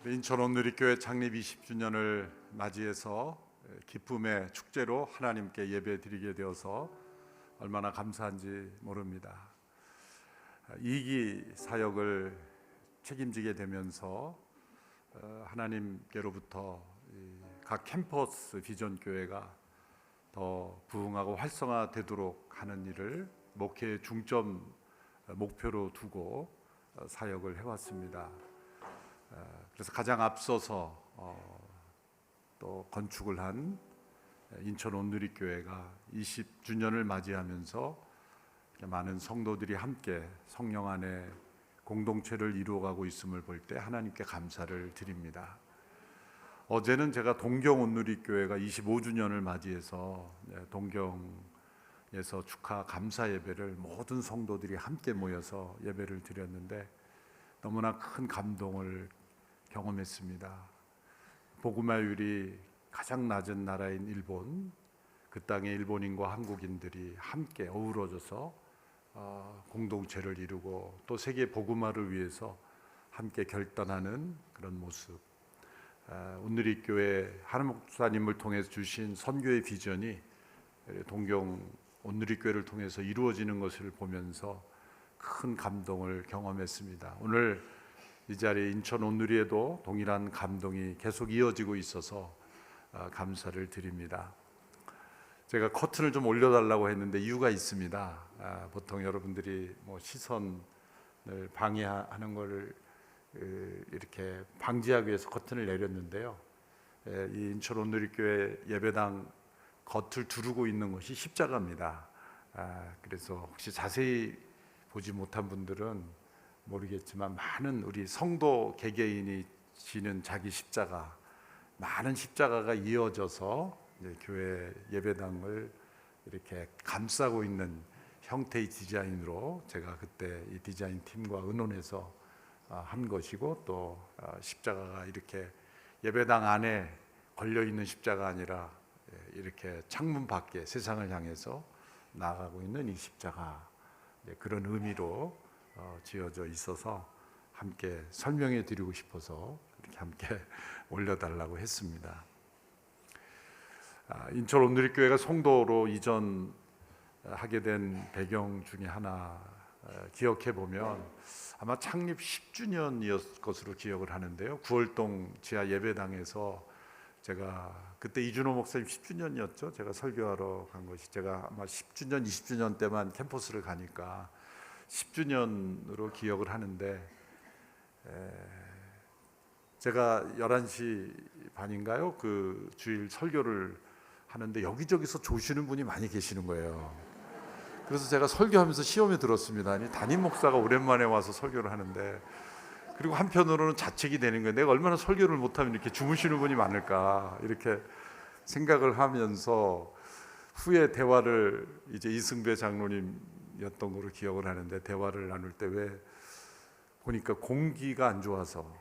인천 온누리교회 창립 20주년을 맞이해서 기쁨의 축제로 하나님께 예배드리게 되어서 얼마나 감사한지 모릅니다. 2기 사역을 책임지게 되면서 하나님께로부터 각 캠퍼스 비전 교회가 더 부흥하고 활성화되도록 하는 일을 목회의 중점 목표로 두고 사역을 해왔습니다. 그래서 가장 앞서서 또 건축을 한 인천 온누리교회가 20주년을 맞이하면서 많은 성도들이 함께 성령 안에 공동체를 이루어가고 있음을 볼 때 하나님께 감사를 드립니다. 어제는 제가 동경 온누리교회가 25주년을 맞이해서 동경에서 축하 감사 예배를 모든 성도들이 함께 모여서 예배를 드렸는데 너무나 큰 감동을 경험했습니다. 복음화율이 가장 낮은 나라인 일본, 그 땅의 일본인과 한국인들이 함께 어우러져서 공동체를 이루고 또 세계 복음화를 위해서 함께 결단하는 그런 모습, 온누리교회 하는 목사님을 통해서 주신 선교의 비전이 동경 온누리교회를 통해서 이루어지는 것을 보면서 큰 감동을 경험했습니다. 오늘 이 자리에 인천 온누리에도 동일한 감동이 계속 이어지고 있어서 감사를 드립니다. 제가 커튼을 좀 올려달라고 했는데 이유가 있습니다. 보통 여러분들이 시선을 방해하는 것을 이렇게 방지하기 위해서 커튼을 내렸는데요. 이 인천 온누리교회 예배당 겉을 두르고 있는 것이 십자가입니다. 그래서 혹시 자세히 보지 못한 분들은 모르겠지만 많은 우리 성도 개개인이 지는 자기 십자가, 많은 십자가가 이어져서 교회 예배당을 이렇게 감싸고 있는 형태의 디자인으로 제가 그때 이 디자인 팀과 의논해서 한 것이고, 또 십자가가 이렇게 예배당 안에 걸려 있는 십자가 아니라 이렇게 창문 밖에 세상을 향해서 나아가고 있는 이 십자가, 그런 의미로 지어져 있어서 함께 설명해 드리고 싶어서 이렇게 함께 올려달라고 했습니다. 인천 온누리교회가 송도로 이전하게 된 배경 중에 하나 기억해 보면 아마 창립 10주년이었을 것으로 기억을 하는데요. 구월동 지하 예배당에서 제가 그때 이준호 목사님 10주년이었죠. 제가 설교하러 간 것이, 제가 아마 10주년, 20주년 때만 캠퍼스를 가니까 10주년으로 기억을 하는데, 제가 11시 반인가요? 그 주일 설교를 하는데 여기저기서 조시는 분이 많이 계시는 거예요. 그래서 제가 설교하면서 시험에 들었습니다. 아니, 담임 목사가 오랜만에 와서 설교를 하는데, 그리고 한편으로는 자책이 되는 거예요. 내가 얼마나 설교를 못하면 이렇게 주무시는 분이 많을까, 이렇게 생각을 하면서 후에 대화를 이제 이승배 장로님이었던 걸로 기억을 하는데, 대화를 나눌 때 왜 보니까 공기가 안 좋아서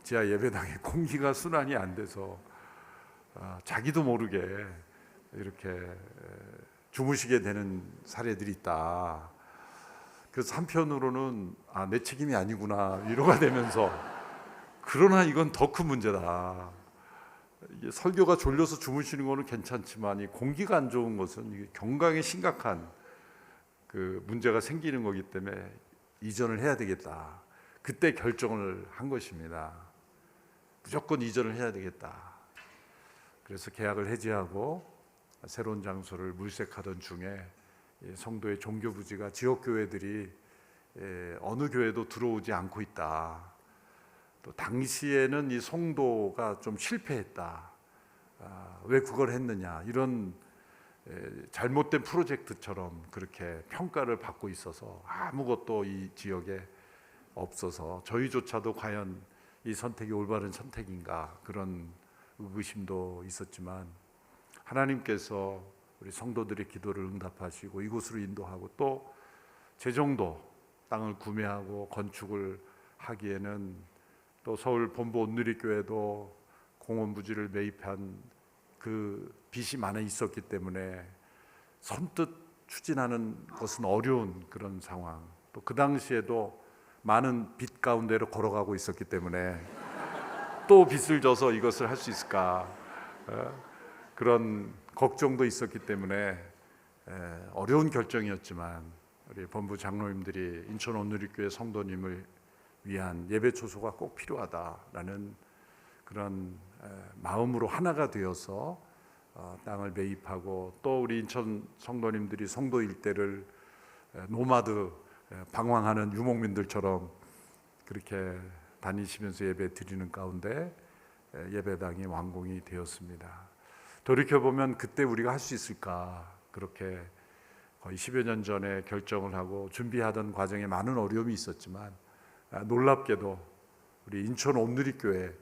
지하 예배당에 공기가 순환이 안 돼서 자기도 모르게 이렇게 주무시게 되는 사례들이 있다. 그래서 한편으로는 내 책임이 아니구나 위로가 되면서, 그러나 이건 더 큰 문제다. 이게 설교가 졸려서 주무시는 거는 괜찮지만 이 공기가 안 좋은 것은 이게 건강에 심각한 그 문제가 생기는 거기 때문에 이전을 해야 되겠다. 그때 결정을 한 것입니다. 무조건 이전을 해야 되겠다. 그래서 계약을 해지하고 새로운 장소를 물색하던 중에 성도의 종교 부지가 지역 교회들이 어느 교회도 들어오지 않고 있다. 또 당시에는 이 송도가 좀 실패했다. 왜 그걸 했느냐, 이런 잘못된 프로젝트처럼 그렇게 평가를 받고 있어서 아무것도 이 지역에 없어서 저희조차도 과연 이 선택이 올바른 선택인가, 그런 의구심도 있었지만 하나님께서 우리 성도들의 기도를 응답하시고 이곳으로 인도하고, 또 재정도 땅을 구매하고 건축을 하기에는 또 서울 본부 온누리교회도 공원 부지를 매입한 그 빚이 많이 있었기 때문에 선뜻 추진하는 것은 어려운 그런 상황, 또 그 당시에도 많은 빚 가운데로 걸어가고 있었기 때문에 또 빚을 져서 이것을 할 수 있을까? 그런 걱정도 있었기 때문에 어려운 결정이었지만 우리 본부 장로님들이 인천 온누리교회 성도님을 위한 예배 초소가 꼭 필요하다라는 그런 마음으로 하나가 되어서 땅을 매입하고, 또 우리 인천 성도님들이 성도 일대를 노마드 방황하는 유목민들처럼 그렇게 다니시면서 예배 드리는 가운데 예배당이 완공이 되었습니다. 돌이켜보면 그때 우리가 할 수 있을까, 그렇게 거의 10여 년 전에 결정을 하고 준비하던 과정에 많은 어려움이 있었지만 놀랍게도 우리 인천 온누리교회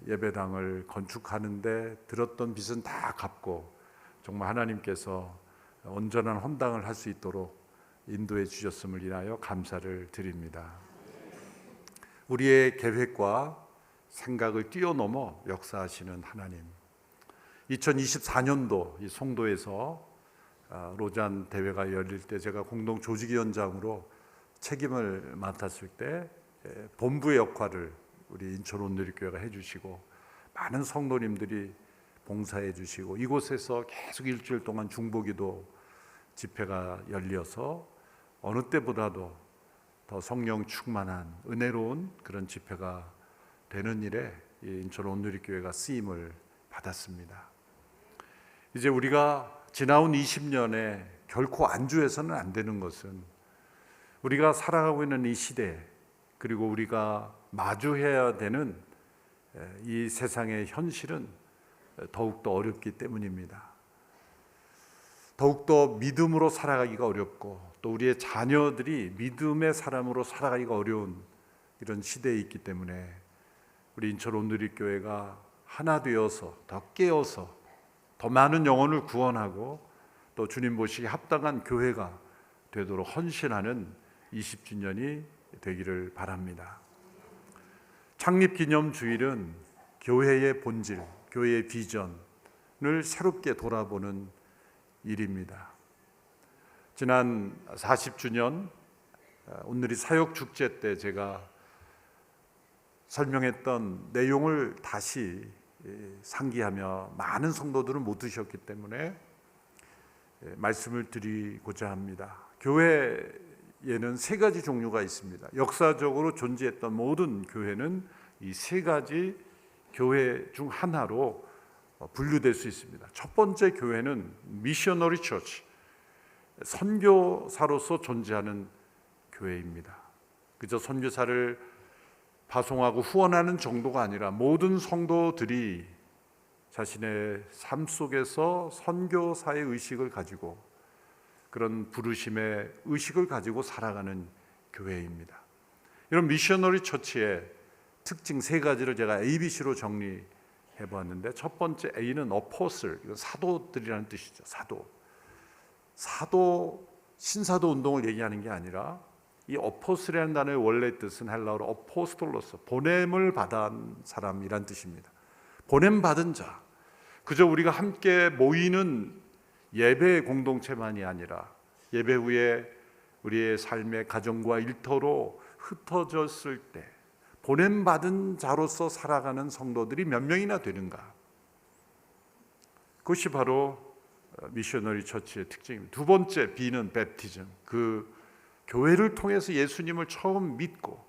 예배당을 건축하는데 들었던 빚은 다 갚고 정말 하나님께서 온전한 헌당을 할 수 있도록 인도해 주셨음을 인하여 감사를 드립니다. 우리의 계획과 생각을 뛰어넘어 역사하시는 하나님, 2024년도 이 송도에서 로잔 대회가 열릴 때 제가 공동 조직위원장으로 책임을 맡았을 때 본부의 역할을 우리 인천 온누리교회가 해주시고 많은 성도님들이 봉사해 주시고 이곳에서 계속 일주일 동안 중보기도 집회가 열려서 어느 때보다도 더 성령 충만한 은혜로운 그런 집회가 되는 일에 인천 온누리교회가 쓰임을 받았습니다. 이제 우리가 지나온 20년에 결코 안주해서는 안 되는 것은 우리가 살아가고 있는 이 시대, 그리고 우리가 마주해야 되는 이 세상의 현실은 더욱더 어렵기 때문입니다. 더욱더 믿음으로 살아가기가 어렵고, 또 우리의 자녀들이 믿음의 사람으로 살아가기가 어려운 이런 시대에 있기 때문에 우리 인천 온누리교회가 하나 되어서 더 깨어서 더 많은 영혼을 구원하고 또 주님 보시기에 합당한 교회가 되도록 헌신하는 20주년이 되기를 바랍니다. 창립기념주일은 교회의 본질, 교회의 비전을 새롭게 돌아보는 일입니다. 지난 40주년 온누리 사역축제 때 제가 설명했던 내용을 다시 상기하며 많은 성도들은 못 드셨기 때문에 말씀을 드리고자 합니다. 교회에는 세 가지 종류가 있습니다. 역사적으로 존재했던 모든 교회는 이 세 가지 교회 중 하나로 분류될 수 있습니다. 첫 번째 교회는 미셔너리 처치, 선교사로서 존재하는 교회입니다. 그저 선교사를 파송하고 후원하는 정도가 아니라 모든 성도들이 자신의 삶 속에서 선교사의 의식을 가지고 그런 부르심의 의식을 가지고 살아가는 교회입니다. 이런 미셔너리 처치의 특징 세 가지를 제가 ABC로 정리해 보았는데, 첫 번째 A는 어포슬, 이건 사도들이라는 뜻이죠. 사도 신사도 운동을 얘기하는 게 아니라 이 어포슬이라는 단어의 원래 뜻은 헬라어로 어포스톨로스, 보냄을 받은 사람이란 뜻입니다. 보냄 받은 자, 그저 우리가 함께 모이는 예배 공동체만이 아니라 예배 후에 우리의 삶의 가정과 일터로 흩어졌을 때 보냄 받은 자로서 살아가는 성도들이 몇 명이나 되는가, 그것이 바로 미셔너리 처치의 특징입니다. 두 번째 B는 베프티즘, 그 교회를 통해서 예수님을 처음 믿고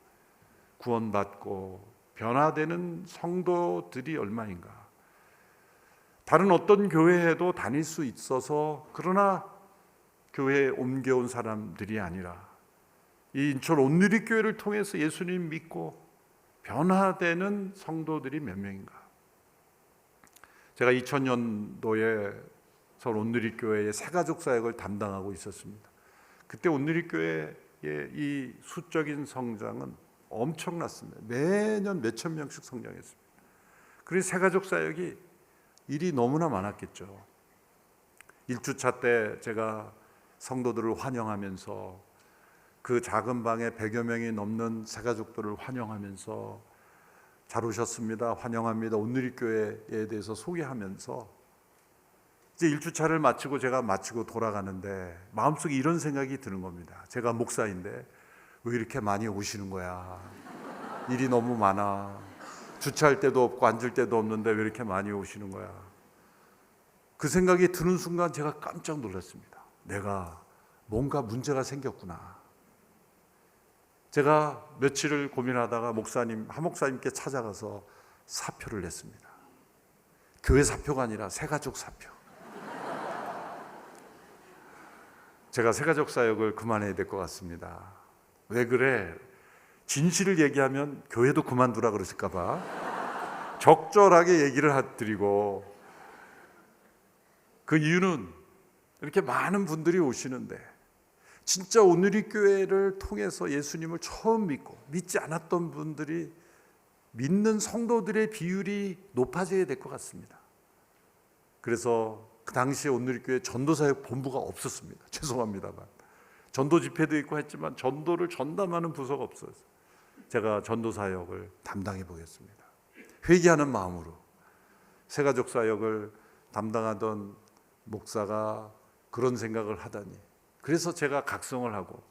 구원받고 변화되는 성도들이 얼마인가. 다른 어떤 교회에도 다닐 수 있어서, 그러나 교회에 옮겨온 사람들이 아니라 이 인천 온누리교회를 통해서 예수님 믿고 변화되는 성도들이 몇 명인가. 제가 2000년도에 서울 온누리교회의 새가족 사역을 담당하고 있었습니다. 그때 온누리교회의 이 수적인 성장은 엄청났습니다. 매년 몇천 명씩 성장했습니다. 그래서 새가족 사역이 일이 너무나 많았겠죠. 1주차 때 제가 성도들을 환영하면서 그 작은 방에 100여 명이 넘는 새가족들을 환영하면서 잘 오셨습니다, 환영합니다, 온누리교회에 대해서 소개하면서 이제 1주차를 마치고 제가 돌아가는데 마음속에 이런 생각이 드는 겁니다. 제가 목사인데 왜 이렇게 많이 오시는 거야? 일이 너무 많아. 주차할 데도 없고 앉을 데도 없는데 왜 이렇게 많이 오시는 거야? 그 생각이 드는 순간 제가 깜짝 놀랐습니다. 내가 뭔가 문제가 생겼구나. 제가 며칠을 고민하다가 한 목사님께 찾아가서 사표를 냈습니다. 교회 사표가 아니라 새가족 사표. 제가 새가족 사역을 그만해야 될 것 같습니다. 왜 그래? 진실을 얘기하면 교회도 그만두라 그러실까 봐 적절하게 얘기를 드리고, 그 이유는 이렇게 많은 분들이 오시는데 진짜 오늘이 교회를 통해서 예수님을 처음 믿지 않았던 분들이 믿는 성도들의 비율이 높아져야 될 것 같습니다. 그래서 그 당시에 오늘이 교회 전도사역 본부가 없었습니다. 죄송합니다만 전도 집회도 있고 했지만 전도를 전담하는 부서가 없어서 제가 전도사역을 담당해 보겠습니다. 회개하는 마음으로 새가족 사역을 담당하던 목사가 그런 생각을 하다니, 그래서 제가 각성을 하고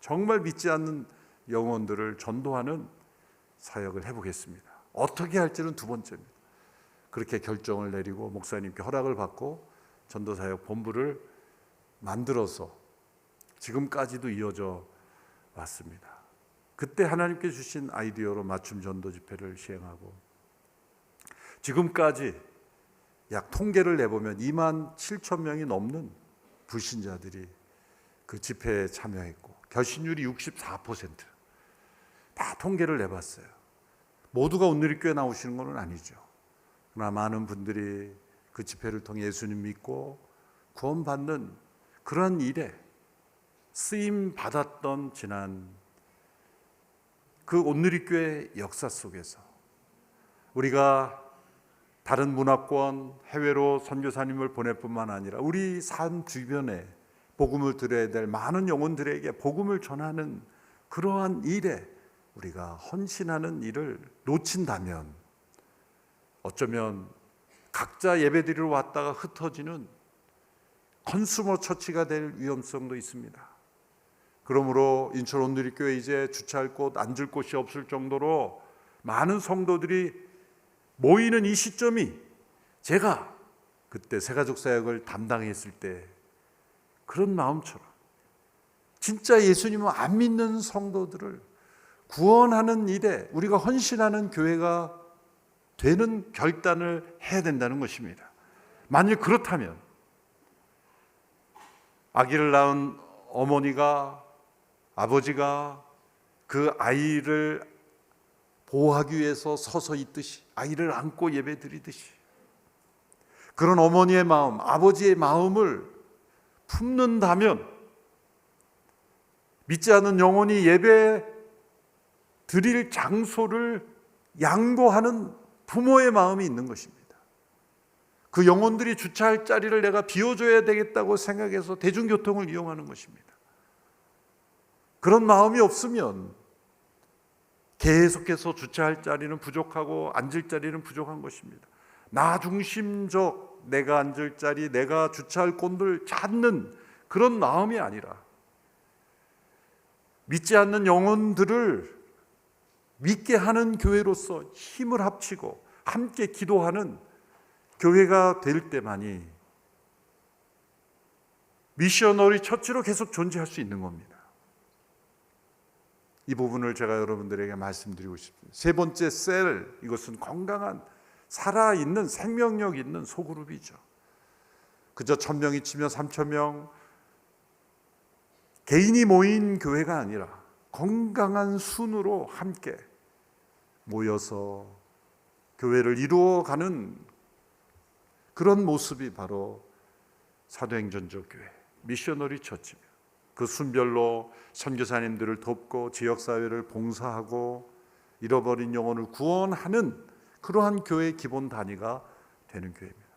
정말 믿지 않는 영혼들을 전도하는 사역을 해보겠습니다. 어떻게 할지는 두 번째입니다. 그렇게 결정을 내리고 목사님께 허락을 받고 전도사역 본부를 만들어서 지금까지도 이어져 왔습니다. 그때 하나님께 주신 아이디어로 맞춤 전도 집회를 시행하고, 지금까지 약 통계를 내보면 2만 7천 명이 넘는 불신자들이 그 집회에 참여했고 결신율이 64%. 다 통계를 내봤어요. 모두가 오늘이 교회 나오시는 건 아니죠. 그러나 많은 분들이 그 집회를 통해 예수님 믿고 구원받는 그런 일에 쓰임 받았던 지난 그 오늘이 교회 역사 속에서 우리가 다른 문화권 해외로 선교사님을 보낼 뿐만 아니라 우리 삶 주변에 복음을 들어야 될 많은 영혼들에게 복음을 전하는 그러한 일에 우리가 헌신하는 일을 놓친다면 어쩌면 각자 예배드리러 왔다가 흩어지는 컨슈머 처치가 될 위험성도 있습니다. 그러므로 인천 온누리교회 이제 주차할 곳, 앉을 곳이 없을 정도로 많은 성도들이 모이는 이 시점이 제가 그때 새가족 사역을 담당했을 때 그런 마음처럼 진짜 예수님을 안 믿는 성도들을 구원하는 일에 우리가 헌신하는 교회가 되는 결단을 해야 된다는 것입니다. 만일 그렇다면 아기를 낳은 어머니가, 아버지가 그 아이를 보호하기 위해서 서서 있듯이, 아이를 안고 예배 드리듯이, 그런 어머니의 마음, 아버지의 마음을 품는다면 믿지 않는 영혼이 예배 드릴 장소를 양보하는 부모의 마음이 있는 것입니다. 그 영혼들이 주차할 자리를 내가 비워줘야 되겠다고 생각해서 대중교통을 이용하는 것입니다. 그런 마음이 없으면 계속해서 주차할 자리는 부족하고 앉을 자리는 부족한 것입니다. 나 중심적 내가 앉을 자리, 내가 주차할 곳을 찾는 그런 마음이 아니라 믿지 않는 영혼들을 믿게 하는 교회로서 힘을 합치고 함께 기도하는 교회가 될 때만이 미셔너리 처치로 계속 존재할 수 있는 겁니다. 이 부분을 제가 여러분들에게 말씀드리고 싶습니다. 세 번째 셀, 이것은 건강한 살아있는 생명력 있는 소그룹이죠. 그저 1,000명이 치면 3,000명 개인이 모인 교회가 아니라 건강한 순으로 함께 모여서 교회를 이루어가는 그런 모습이 바로 사도행전적 교회, 미셔너리 처치입니다. 그 순별로 선교사님들을 돕고 지역사회를 봉사하고 잃어버린 영혼을 구원하는 그러한 교회의 기본 단위가 되는 교회입니다.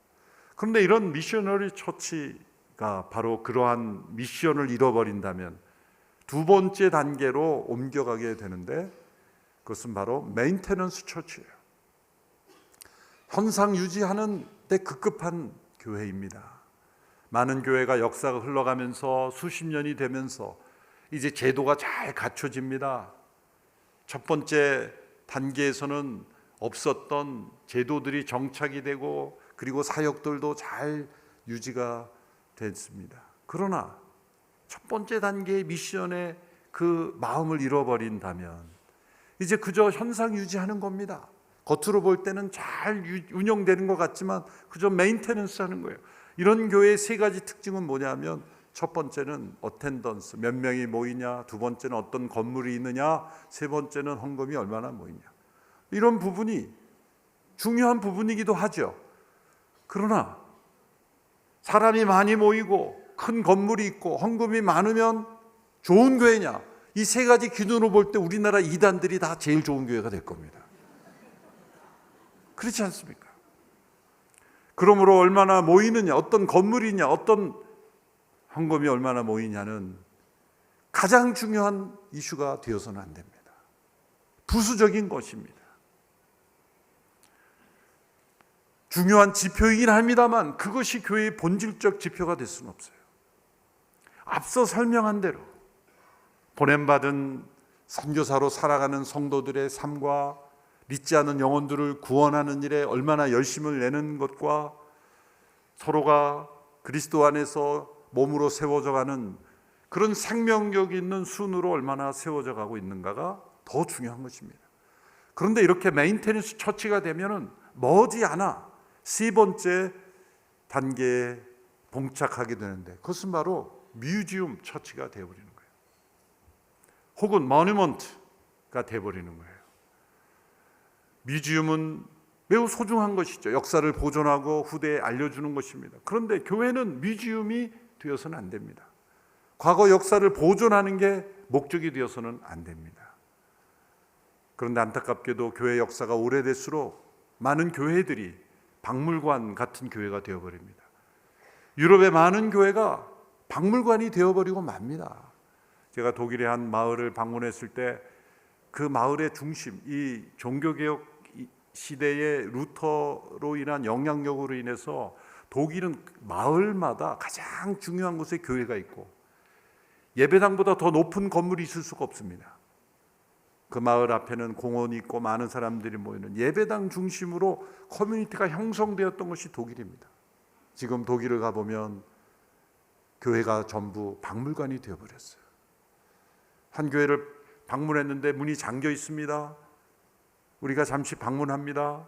그런데 이런 미셔너리 처치가 바로 그러한 미션을 잃어버린다면 두 번째 단계로 옮겨가게 되는데 그것은 바로 메인테넌스 처치예요. 현상 유지하는 데 급급한 교회입니다. 많은 교회가 역사가 흘러가면서 수십 년이 되면서 이제 제도가 잘 갖춰집니다. 첫 번째 단계에서는 없었던 제도들이 정착이 되고 그리고 사역들도 잘 유지가 됐습니다. 그러나 첫 번째 단계의 미션의 그 마음을 잃어버린다면 이제 그저 현상 유지하는 겁니다. 겉으로 볼 때는 잘 운영되는 것 같지만 그저 메인테넌스 하는 거예요. 이런 교회의 세 가지 특징은 뭐냐면 첫 번째는 어텐던스, 몇 명이 모이냐, 두 번째는 어떤 건물이 있느냐, 세 번째는 헌금이 얼마나 모이냐. 이런 부분이 중요한 부분이기도 하죠. 그러나 사람이 많이 모이고 큰 건물이 있고 헌금이 많으면 좋은 교회냐? 이 세 가지 기준으로 볼 때 우리나라 이단들이 다 제일 좋은 교회가 될 겁니다. 그렇지 않습니까? 그러므로 얼마나 모이느냐, 어떤 건물이냐, 어떤 헌금이 얼마나 모이냐는 가장 중요한 이슈가 되어서는 안 됩니다. 부수적인 것입니다. 중요한 지표이긴 합니다만 그것이 교회의 본질적 지표가 될 수는 없어요. 앞서 설명한 대로 보냄받은 선교사로 살아가는 성도들의 삶과 믿지 않는 영혼들을 구원하는 일에 얼마나 열심을 내는 것과 서로가 그리스도 안에서 몸으로 세워져 가는 그런 생명력 있는 순으로 얼마나 세워져 가고 있는가가 더 중요한 것입니다. 그런데 이렇게 메인테넌스 처치가 되면은 머지않아 세 번째 단계에 봉착하게 되는데 그것은 바로 뮤지엄 처치가 되어버리는 거예요. 혹은 모뉴먼트가 되어버리는 거예요. 뮤지엄은 매우 소중한 것이죠. 역사를 보존하고 후대에 알려주는 것입니다. 그런데 교회는 뮤지엄이 되어서는 안 됩니다. 과거 역사를 보존하는 게 목적이 되어서는 안 됩니다. 그런데 안타깝게도 교회 역사가 오래될수록 많은 교회들이 박물관 같은 교회가 되어버립니다. 유럽의 많은 교회가 박물관이 되어버리고 맙니다. 제가 독일의 한 마을을 방문했을 때 그 마을의 중심, 이 종교개혁 시대의 루터로 인한 영향력으로 인해서 독일은 마을마다 가장 중요한 곳에 교회가 있고 예배당보다 더 높은 건물이 있을 수가 없습니다. 그 마을 앞에는 공원이 있고 많은 사람들이 모이는 예배당 중심으로 커뮤니티가 형성되었던 것이 독일입니다. 지금 독일을 가보면 교회가 전부 박물관이 되어버렸어요. 한 교회를 방문했는데 문이 잠겨 있습니다. 우리가 잠시 방문합니다.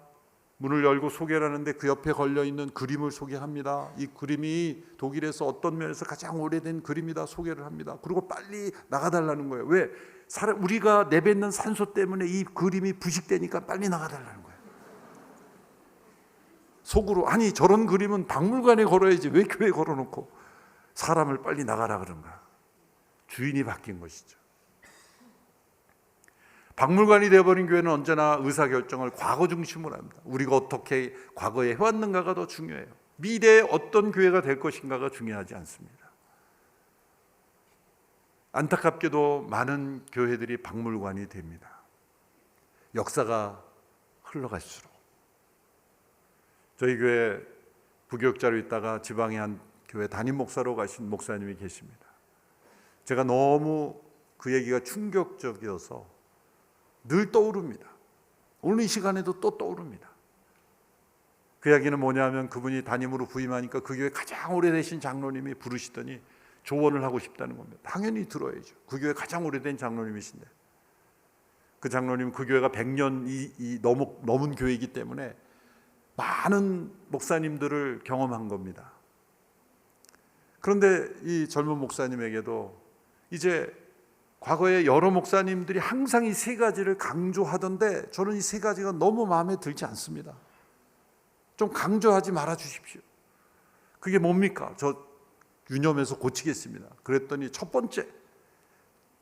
문을 열고 소개를 하는데 그 옆에 걸려있는 그림을 소개합니다. 이 그림이 독일에서 어떤 면에서 가장 오래된 그림이다 소개를 합니다. 그리고 빨리 나가달라는 거예요. 왜? 우리가 내뱉는 산소 때문에 이 그림이 부식되니까 빨리 나가달라는 거예요. 속으로 아니 저런 그림은 박물관에 걸어야지 왜 교회에 걸어놓고 사람을 빨리 나가라 그런가. 주인이 바뀐 것이죠. 박물관이 되어버린 교회는 언제나 의사결정을 과거 중심으로 합니다. 우리가 어떻게 과거에 해왔는가가 더 중요해요. 미래에 어떤 교회가 될 것인가가 중요하지 않습니다. 안타깝게도 많은 교회들이 박물관이 됩니다. 역사가 흘러갈수록. 저희 교회 부교육자로 있다가 지방의 한 교회 담임 목사로 가신 목사님이 계십니다. 제가 너무 그 얘기가 충격적이어서 늘 떠오릅니다. 오늘 이 시간에도 또 떠오릅니다. 그 이야기는 뭐냐면 그분이 담임으로 부임하니까 그 교회 가장 오래되신 장로님이 부르시더니 조언을 하고 싶다는 겁니다. 당연히 들어야죠. 그 교회 가장 오래된 장로님이신데 그 장로님 그 교회가 100년이 넘은 교회이기 때문에 많은 목사님들을 경험한 겁니다. 그런데 이 젊은 목사님에게도 이제 과거에 여러 목사님들이 항상 이 세 가지를 강조하던데 저는 이 세 가지가 너무 마음에 들지 않습니다. 좀 강조하지 말아 주십시오. 그게 뭡니까? 저 유념해서 고치겠습니다. 그랬더니 첫 번째,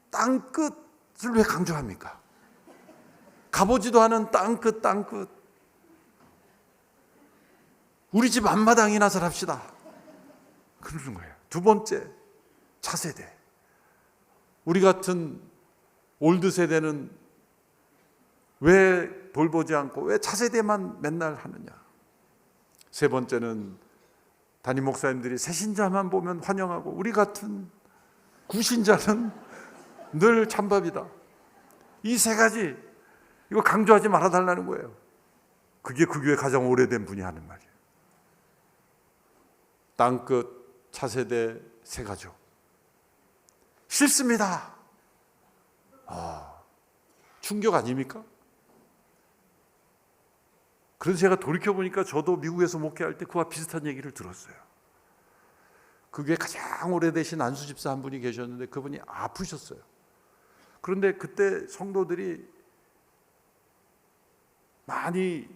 땅끝을 왜 강조합니까? 가보지도 않은 땅끝. 우리 집 앞마당이나 살합시다. 그러는 거예요. 두 번째, 차세대. 우리 같은 올드 세대는 왜 돌보지 않고 왜 차세대만 맨날 하느냐. 세 번째는 담임 목사님들이 새신자만 보면 환영하고 우리 같은 구신자는 늘 찬밥이다. 이 세 가지 이거 강조하지 말아달라는 거예요. 그게 그 교회 가장 오래된 분이 하는 말이에요. 땅끝 차세대 세 가족. 싫습니다. 충격 아닙니까? 그래서 제가 돌이켜보니까 저도 미국에서 목회할 때 그와 비슷한 얘기를 들었어요. 그게 가장 오래되신 안수 집사 한 분이 계셨는데 그분이 아프셨어요. 그런데 그때 성도들이 많이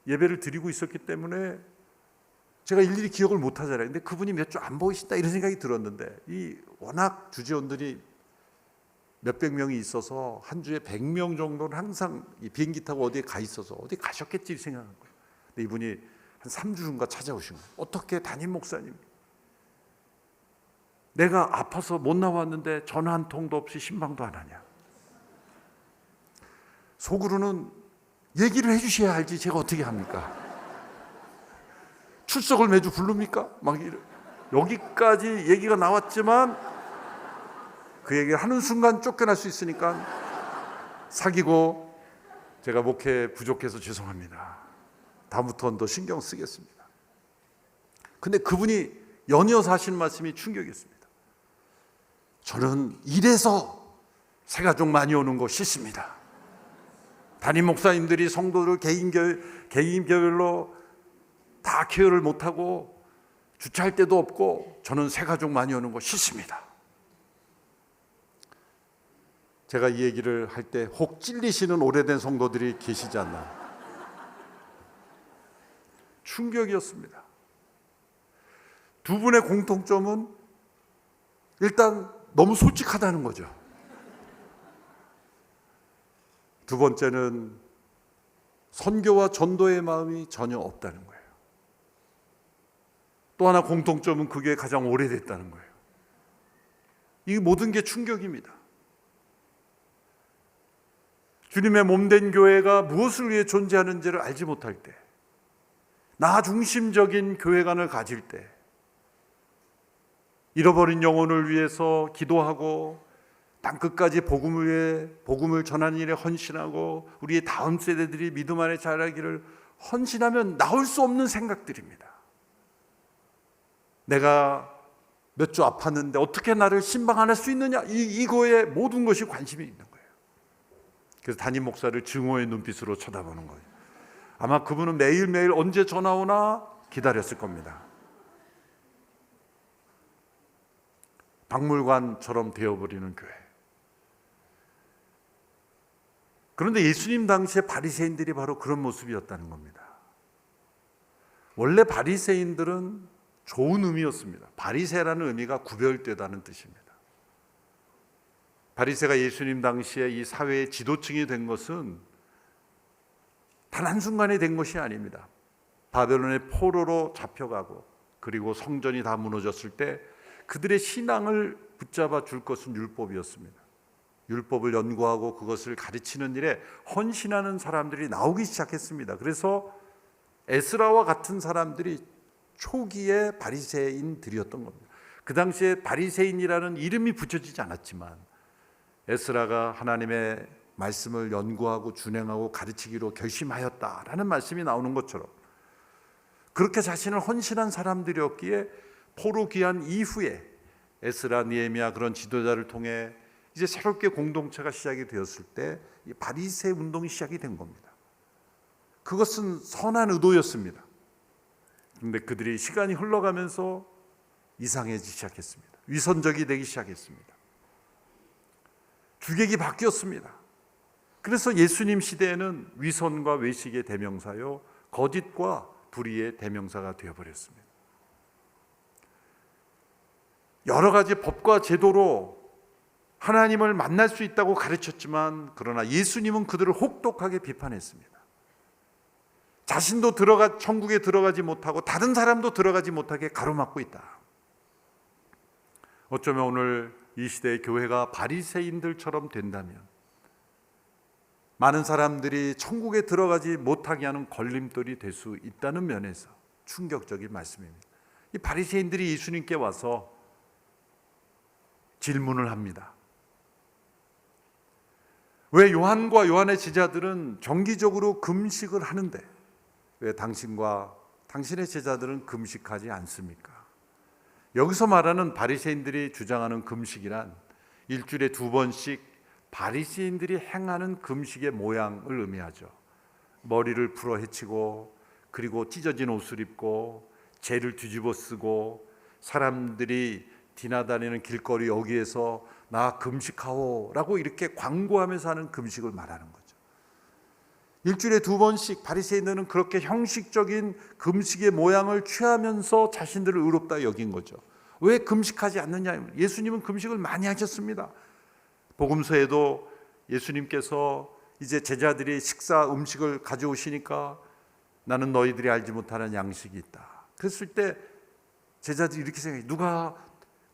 예배를 드리고 있었기 때문에 제가 일일이 기억을 못 하잖아요. 근데 그분이 몇 주 안 보이신다 이런 생각이 들었는데 이 워낙 주지원들이 몇백 명이 있어서 한 주에 100명 정도는 항상 이 비행기 타고 어디에 가 있어서 어디 가셨겠지 생각한 거예요. 근데 이분이 한 3주인가 찾아오신 거예요. 어떻게 담임 목사님, 내가 아파서 못 나왔는데 전화 한 통도 없이 신방도 안 하냐. 속으로는 얘기를 해주셔야 알지 제가 어떻게 합니까? 출석을 매주 부릅니까? 막 여기까지 얘기가 나왔지만 그 얘기를 하는 순간 쫓겨날 수 있으니까 사귀고 제가 목회 부족해서 죄송합니다. 다음부터는 더 신경 쓰겠습니다. 근데 그분이 연이어서 하신 말씀이 충격이었습니다. 저는 이래서 새가족 많이 오는 거 싫습니다. 담임 목사님들이 성도를 개인별로 다 케어를 못하고 주차할 데도 없고 저는 새가족 많이 오는 거 싫습니다. 제가 이 얘기를 할 때 혹 찔리시는 오래된 성도들이 계시지 않나. 충격이었습니다. 두 분의 공통점은 일단 너무 솔직하다는 거죠. 두 번째는 선교와 전도의 마음이 전혀 없다는 거예요. 또 하나 공통점은 그게 가장 오래됐다는 거예요. 이 모든 게 충격입니다. 주님의 몸된 교회가 무엇을 위해 존재하는지를 알지 못할 때, 나 중심적인 교회관을 가질 때, 잃어버린 영혼을 위해서 기도하고 땅끝까지 복음을 전하는 일에 헌신하고 우리의 다음 세대들이 믿음 안에 자라기를 헌신하면 나올 수 없는 생각들입니다. 내가 몇 주 아팠는데 어떻게 나를 신방할 수 있느냐, 이거에 모든 것이 관심이 있는 거예요. 그래서 담임 목사를 증오의 눈빛으로 쳐다보는 거예요. 아마 그분은 매일매일 언제 전화 오나 기다렸을 겁니다. 박물관처럼 되어버리는 교회. 그런데 예수님 당시에 바리새인들이 바로 그런 모습이었다는 겁니다. 원래 바리새인들은 좋은 의미였습니다. 바리새라는 의미가 구별되다는 뜻입니다. 바리새가 예수님 당시에 이 사회의 지도층이 된 것은 단 한순간에 된 것이 아닙니다. 바벨론의 포로로 잡혀가고 그리고 성전이 다 무너졌을 때 그들의 신앙을 붙잡아 줄 것은 율법이었습니다. 율법을 연구하고 그것을 가르치는 일에 헌신하는 사람들이 나오기 시작했습니다. 그래서 에스라와 같은 사람들이 초기의 바리새인들이었던 겁니다. 그 당시에 바리새인이라는 이름이 붙여지지 않았지만 에스라가 하나님의 말씀을 연구하고 준행하고 가르치기로 결심하였다라는 말씀이 나오는 것처럼 그렇게 자신을 헌신한 사람들이었기에 포로 귀환 이후에 에스라, 느헤미야 그런 지도자를 통해 이제 새롭게 공동체가 시작이 되었을 때 이 바리새 운동이 시작이 된 겁니다. 그것은 선한 의도였습니다. 그런데 그들이 시간이 흘러가면서 이상해지기 시작했습니다. 위선적이 되기 시작했습니다. 주객이 바뀌었습니다. 그래서 예수님 시대에는 위선과 외식의 대명사요, 거짓과 불의의 대명사가 되어버렸습니다. 여러 가지 법과 제도로 하나님을 만날 수 있다고 가르쳤지만 그러나 예수님은 그들을 혹독하게 비판했습니다. 자신도 천국에 들어가지 못하고 다른 사람도 들어가지 못하게 가로막고 있다. 어쩌면 오늘 이 시대의 교회가 바리새인들처럼 된다면 많은 사람들이 천국에 들어가지 못하게 하는 걸림돌이 될 수 있다는 면에서 충격적인 말씀입니다. 이 바리새인들이 예수님께 와서 질문을 합니다. 왜 요한과 요한의 제자들은 정기적으로 금식을 하는데 왜 당신과 당신의 제자들은 금식하지 않습니까? 여기서 말하는 바리새인들이 주장하는 금식이란 일주일에 2번씩 바리새인들이 행하는 금식의 모양을 의미하죠. 머리를 풀어 헤치고, 그리고 찢어진 옷을 입고, 재를 뒤집어 쓰고, 사람들이 지나다니는 길거리 여기에서 나 금식하오라고 이렇게 광고하면서 하는 금식을 말하는 거죠. 일주일에 2번씩 바리새인들은 그렇게 형식적인 금식의 모양을 취하면서 자신들을 의롭다 여긴 거죠. 왜 금식하지 않느냐? 예수님은 금식을 많이 하셨습니다. 복음서에도 예수님께서 이제 제자들이 식사 음식을 가져오시니까 나는 너희들이 알지 못하는 양식이 있다. 그랬을 때 제자들이 이렇게 생각해요. 누가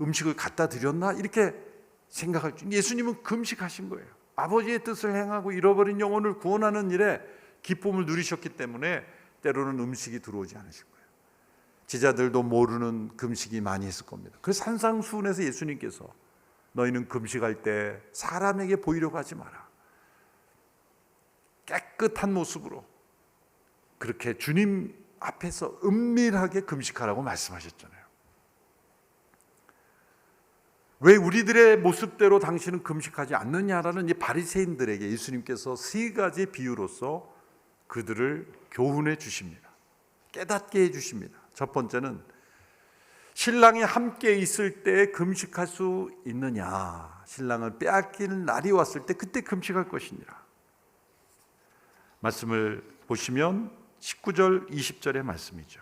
음식을 갖다 드렸나? 이렇게 생각할 줄. 예수님은 금식하신 거예요. 아버지의 뜻을 행하고 잃어버린 영혼을 구원하는 일에 기쁨을 누리셨기 때문에 때로는 음식이 들어오지 않으신 거예요. 제자들도 모르는 금식이 많이 있을 겁니다. 그래서 산상수훈에서 예수님께서 너희는 금식할 때 사람에게 보이려고 하지 마라. 깨끗한 모습으로 그렇게 주님 앞에서 은밀하게 금식하라고 말씀하셨잖아요. 왜 우리들의 모습대로 당신은 금식하지 않느냐라는 이 바리새인들에게 예수님께서 3가지 비유로서 그들을 교훈해 주십니다. 깨닫게 해 주십니다. 첫 번째는 신랑이 함께 있을 때 금식할 수 있느냐, 신랑을 빼앗길 날이 왔을 때 그때 금식할 것이니라. 말씀을 보시면 19절 20절의 말씀이죠.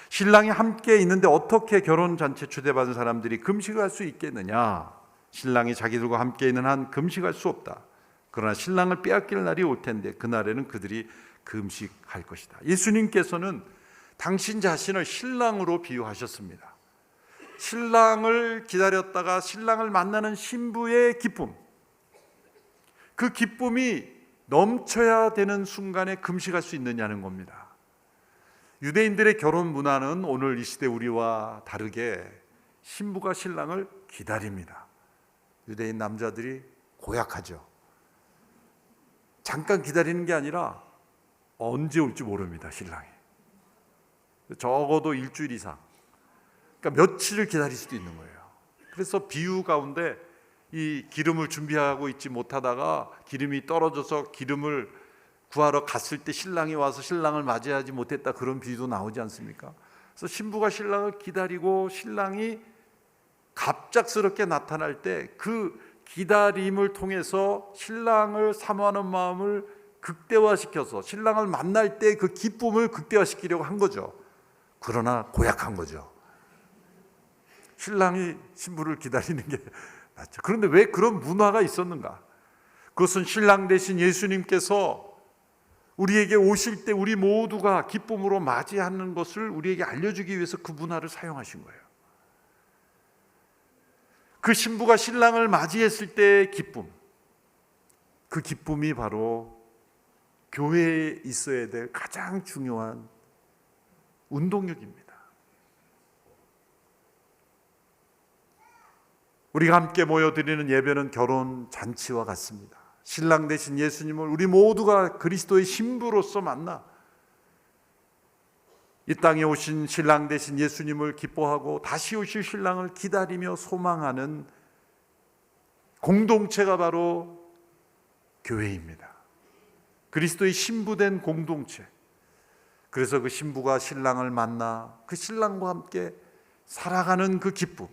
신랑이 함께 있는데 어떻게 결혼잔치 초대받은 사람들이 금식을 할 수 있겠느냐? 신랑이 자기들과 함께 있는 한 금식할 수 없다. 그러나 신랑을 빼앗길 날이 올 텐데 그날에는 그들이 금식할 것이다. 예수님께서는 당신 자신을 신랑으로 비유하셨습니다. 신랑을 기다렸다가 신랑을 만나는 신부의 기쁨, 그 기쁨이 넘쳐야 되는 순간에 금식할 수 있느냐는 겁니다. 유대인들의 결혼 문화는 오늘 이 시대 우리와 다르게 신부가 신랑을 기다립니다. 유대인 남자들이 고약하죠. 잠깐 기다리는 게 아니라 언제 올지 모릅니다. 신랑이 적어도 일주일 이상, 그러니까 며칠을 기다릴 수도 있는 거예요. 그래서 비유 가운데 이 기름을 준비하고 있지 못하다가 기름이 떨어져서 기름을 구하러 갔을 때 신랑이 와서 신랑을 맞이하지 못했다, 그런 비유도 나오지 않습니까? 그래서 신부가 신랑을 기다리고 신랑이 갑작스럽게 나타날 때 그 기다림을 통해서 신랑을 사모하는 마음을 극대화시켜서 신랑을 만날 때 그 기쁨을 극대화시키려고 한 거죠. 그러나 고약한 거죠. 신랑이 신부를 기다리는 게 낫죠. 그런데 왜 그런 문화가 있었는가? 그것은 신랑 되신 예수님께서 우리에게 오실 때 우리 모두가 기쁨으로 맞이하는 것을 우리에게 알려주기 위해서 그 문화를 사용하신 거예요. 그 신부가 신랑을 맞이했을 때의 기쁨, 그 기쁨이 바로 교회에 있어야 될 가장 중요한 운동력입니다. 우리가 함께 모여드리는 예배는 결혼 잔치와 같습니다. 신랑 되신 예수님을 우리 모두가 그리스도의 신부로서 만나 이 땅에 오신 신랑 되신 예수님을 기뻐하고 다시 오실 신랑을 기다리며 소망하는 공동체가 바로 교회입니다. 그리스도의 신부된 공동체. 그래서 그 신부가 신랑을 만나 그 신랑과 함께 살아가는 그 기쁨,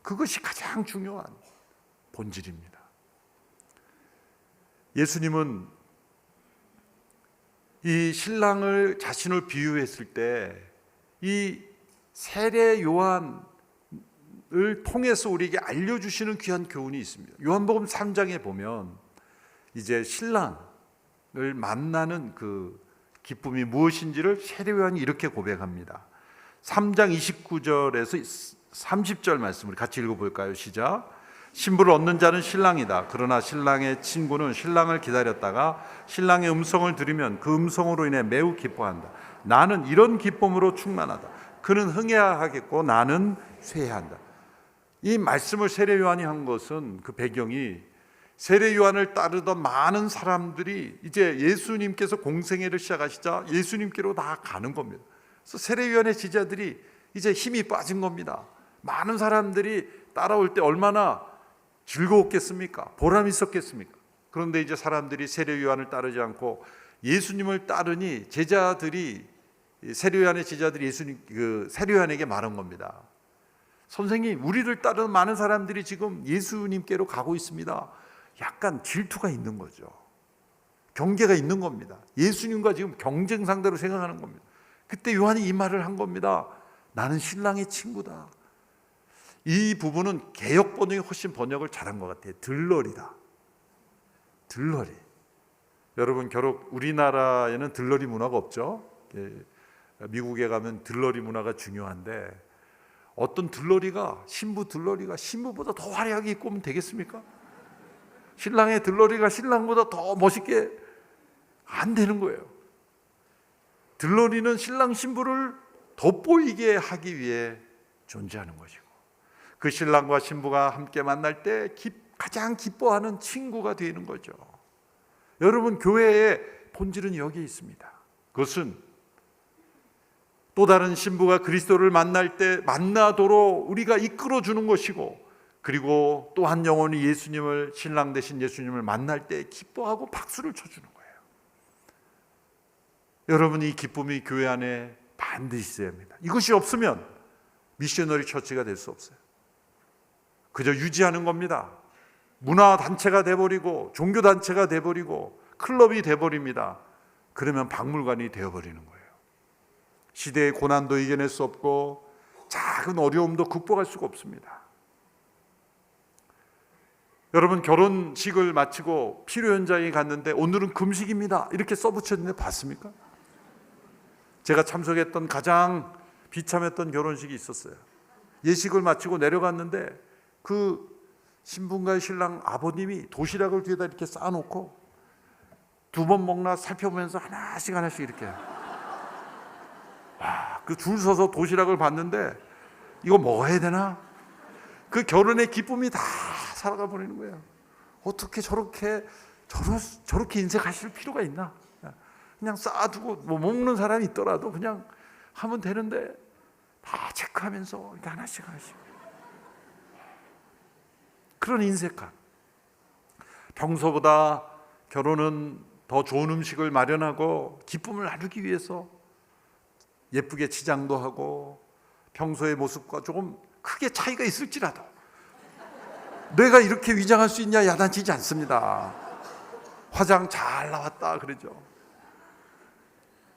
그것이 가장 중요한 본질입니다. 예수님은 이 신랑을 자신을 비유했을 때 이 세례 요한을 통해서 우리에게 알려주시는 귀한 교훈이 있습니다. 요한복음 3장에 보면 이제 신랑을 만나는 그 기쁨이 무엇인지를 세례 요한이 이렇게 고백합니다. 3장 29절에서 30절 말씀을 같이 읽어볼까요? 시작. 신부를 얻는 자는 신랑이다. 그러나 신랑의 친구는 신랑을 기다렸다가 신랑의 음성을 들으면 그 음성으로 인해 매우 기뻐한다. 나는 이런 기쁨으로 충만하다. 그는 흥해야 하겠고 나는 쇠해야 한다. 이 말씀을 세례 요한이 한 것은 그 배경이 세례 요한을 따르던 많은 사람들이 이제 예수님께서 공생애를 시작하시자 예수님께로 다 가는 겁니다. 그래서 세례 요한의 제자들이 이제 힘이 빠진 겁니다. 많은 사람들이 따라올 때 얼마나 즐거웠겠습니까? 보람 있었겠습니까? 그런데 이제 사람들이 세례 요한을 따르지 않고 예수님을 따르니 세례 요한의 제자들이 세례 요한에게 말한 겁니다. 선생님, 우리를 따르는 많은 사람들이 지금 예수님께로 가고 있습니다. 약간 질투가 있는 거죠. 경계가 있는 겁니다. 예수님과 지금 경쟁 상대로 생각하는 겁니다. 그때 요한이 이 말을 한 겁니다. 나는 신랑의 친구다. 이 부분은 개역 번역이 훨씬 번역을 잘한 것 같아요. 들러리다. 들러리. 여러분, 우리나라에는 들러리 문화가 없죠. 미국에 가면 들러리 문화가 중요한데 어떤 신부 들러리가 신부보다 더 화려하게 입고 오면 되겠습니까? 신랑의 들러리가 신랑보다 더 멋있게 안 되는 거예요. 들러리는 신랑 신부를 돋보이게 하기 위해 존재하는 것이고, 그 신랑과 신부가 함께 만날 때 가장 기뻐하는 친구가 되는 거죠. 여러분, 교회의 본질은 여기에 있습니다. 그것은 또 다른 신부가 그리스도를 만날 때 만나도록 우리가 이끌어 주는 것이고, 그리고 또 한 영혼이 신랑 되신 예수님을 만날 때 기뻐하고 박수를 쳐주는 거예요. 여러분, 이 기쁨이 교회 안에 반드시 있어야 합니다. 이것이 없으면 미셔너리 처치가 될 수 없어요. 그저 유지하는 겁니다. 문화단체가 돼버리고 종교단체가 돼버리고 클럽이 돼버립니다. 그러면 박물관이 되어버리는 거예요. 시대의 고난도 이겨낼 수 없고 작은 어려움도 극복할 수가 없습니다. 여러분, 결혼식을 마치고 피로 현장에 갔는데 오늘은 금식입니다 이렇게 써붙였는데 봤습니까? 제가 참석했던 가장 비참했던 결혼식이 있었어요. 예식을 마치고 내려갔는데 그 신부인가요 신랑 아버님이 도시락을 뒤에다 이렇게 쌓아놓고 2번 먹나 살펴보면서 하나씩 이렇게 그 줄 서서 도시락을 봤는데 이거 먹어야 되나? 그 결혼의 기쁨이 다 살아가 버리는 거예요. 어떻게 저렇게 인색하실 필요가 있나? 그냥 쌓아두고 뭐 먹는 사람이 있더라도 그냥 하면 되는데 다 체크하면서 이렇게 하나씩 그런 인색함. 평소보다 결혼은 더 좋은 음식을 마련하고 기쁨을 나누기 위해서 예쁘게 치장도 하고 평소의 모습과 조금 크게 차이가 있을지라도 내가 이렇게 위장할 수 있냐 야단치지 않습니다. 화장 잘 나왔다 그러죠.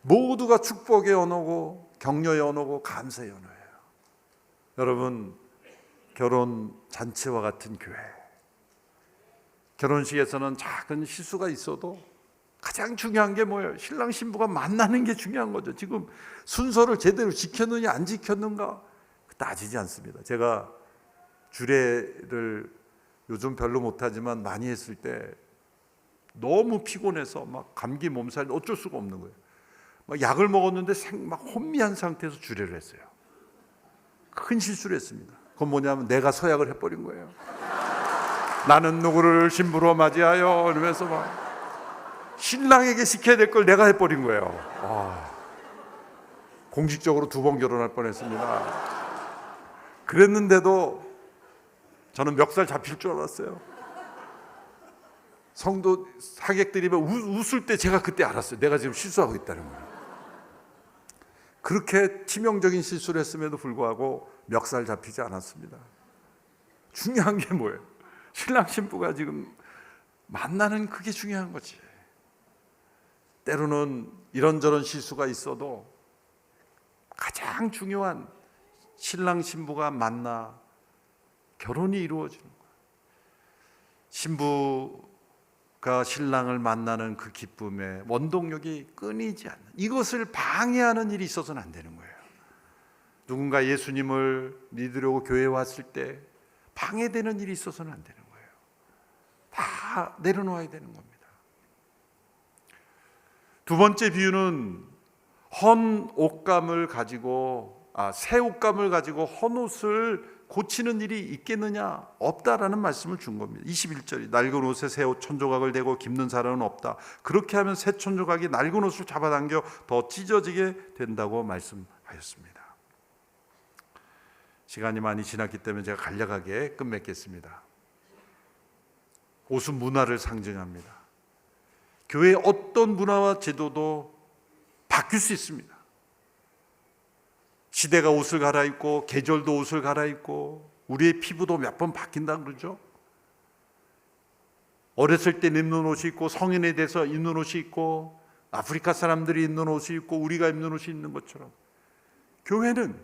모두가 축복의 언어고 격려의 언어고 감사의 언어예요. 여러분, 결혼 잔치와 같은 교회, 결혼식에서는 작은 실수가 있어도 가장 중요한 게 뭐예요? 신랑 신부가 만나는 게 중요한 거죠. 지금 순서를 제대로 지켰느냐 안 지켰는가 따지지 않습니다. 제가 주례를 요즘 별로 못하지만 많이 했을 때 너무 피곤해서 막 감기 몸살 어쩔 수가 없는 거예요. 막 약을 먹었는데 막 혼미한 상태에서 주례를 했어요. 큰 실수를 했습니다. 그건 뭐냐면 내가 서약을 해버린 거예요. 나는 누구를 신부로 맞이하여 이러면서 막 신랑에게 시켜야 될 걸 내가 해버린 거예요. 공식적으로 2번 결혼할 뻔했습니다. 그랬는데도 저는 멱살 잡힐 줄 알았어요. 성도 하객들이 웃을 때 제가 그때 알았어요. 내가 지금 실수하고 있다는 거예요. 그렇게 치명적인 실수를 했음에도 불구하고 멱살 잡히지 않았습니다. 중요한 게 뭐예요? 신랑 신부가 지금 만나는 그게 중요한 거지. 때로는 이런저런 실수가 있어도 가장 중요한 신랑 신부가 만나 결혼이 이루어지는 거예요. 신부가 신랑을 만나는 그 기쁨에 원동력이 끊이지 않는, 이것을 방해하는 일이 있어서는 안 되는 거예요. 누군가 예수님을 믿으려고 교회에 왔을 때 방해되는 일이 있어서는 안 되는 거예요. 다 내려놓아야 되는 겁니다. 두 번째 비유는 새 옷감을 가지고 헌 옷을 고치는 일이 있겠느냐? 없다라는 말씀을 준 겁니다. 21절이 낡은 옷에 새 옷 천조각을 대고 깁는 사람은 없다. 그렇게 하면 새 천조각이 낡은 옷을 잡아당겨 더 찢어지게 된다고 말씀하셨습니다. 시간이 많이 지났기 때문에 제가 간략하게 끝맺겠습니다. 옷은 문화를 상징합니다. 교회의 어떤 문화와 제도도 바뀔 수 있습니다. 시대가 옷을 갈아입고 계절도 옷을 갈아입고 우리의 피부도 몇 번 바뀐다 그러죠. 어렸을 때 입는 옷이 있고 성인에 대해서 입는 옷이 있고 아프리카 사람들이 입는 옷이 있고 우리가 입는 옷이 있는 것처럼 교회는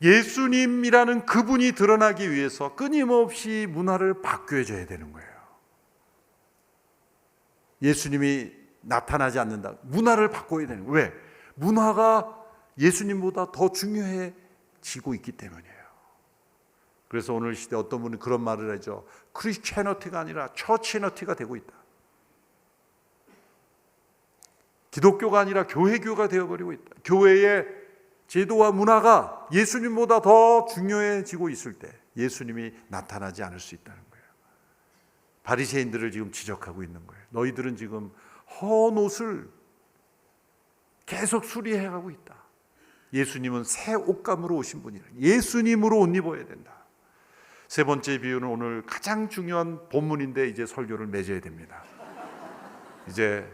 예수님이라는 그분이 드러나기 위해서 끊임없이 문화를 바뀌어줘야 되는 거예요. 예수님이 나타나지 않는다. 문화를 바꿔야 되는 거예요. 왜? 문화가 예수님보다 더 중요해지고 있기 때문이에요. 그래서 오늘 시대 어떤 분이 그런 말을 하죠. 크리스천어티가 아니라 처치너티가 되고 있다. 기독교가 아니라 교회교가 되어버리고 있다. 교회의 제도와 문화가 예수님보다 더 중요해지고 있을 때 예수님이 나타나지 않을 수 있다는 거예요. 바리새인들을 지금 지적하고 있는 거예요. 너희들은 지금 헌 옷을 계속 수리해가고 있다. 예수님은 새 옷감으로 오신 분이라. 예수님으로 옷 입어야 된다. 세 번째 비유는 오늘 가장 중요한 본문인데 이제 설교를 맺어야 됩니다. 이제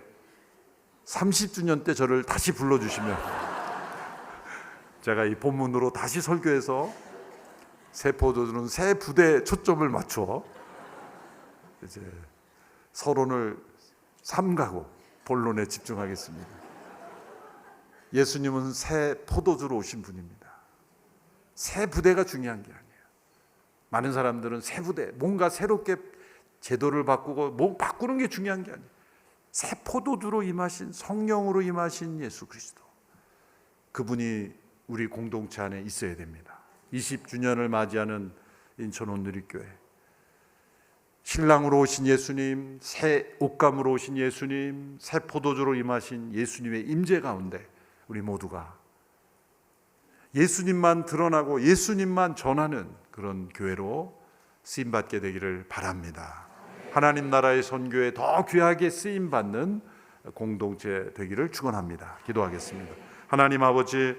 30주년 때 저를 다시 불러주시면 제가 이 본문으로 다시 설교해서 새 포도주는 새 부대에 초점을 맞춰 이제 서론을 삼가고 본론에 집중하겠습니다. 예수님은 새 포도주로 오신 분입니다. 새 부대가 중요한 게 아니에요. 많은 사람들은 새 부대, 뭔가 새롭게 제도를 바꾸고 뭐 바꾸는 게 중요한 게 아니에요. 새 포도주로 임하신, 성령으로 임하신 예수 그리스도, 그분이 우리 공동체 안에 있어야 됩니다. 20주년을 맞이하는 인천 온누리교회, 신랑으로 오신 예수님, 새 옷감으로 오신 예수님, 새 포도주로 임하신 예수님의 임재 가운데 우리 모두가 예수님만 드러나고 예수님만 전하는 그런 교회로 쓰임받게 되기를 바랍니다. 하나님 나라의 선교에 더 귀하게 쓰임받는 공동체 되기를 축원합니다. 기도하겠습니다. 하나님 아버지,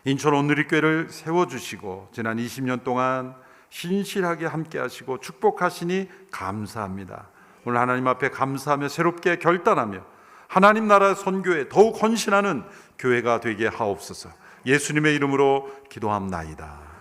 인천 온누리교회를 세워주시고 지난 20년 동안 신실하게 함께 하시고 축복하시니 감사합니다. 오늘 하나님 앞에 감사하며 새롭게 결단하며 하나님 나라 선교에 더욱 헌신하는 교회가 되게 하옵소서. 예수님의 이름으로 기도합나이다.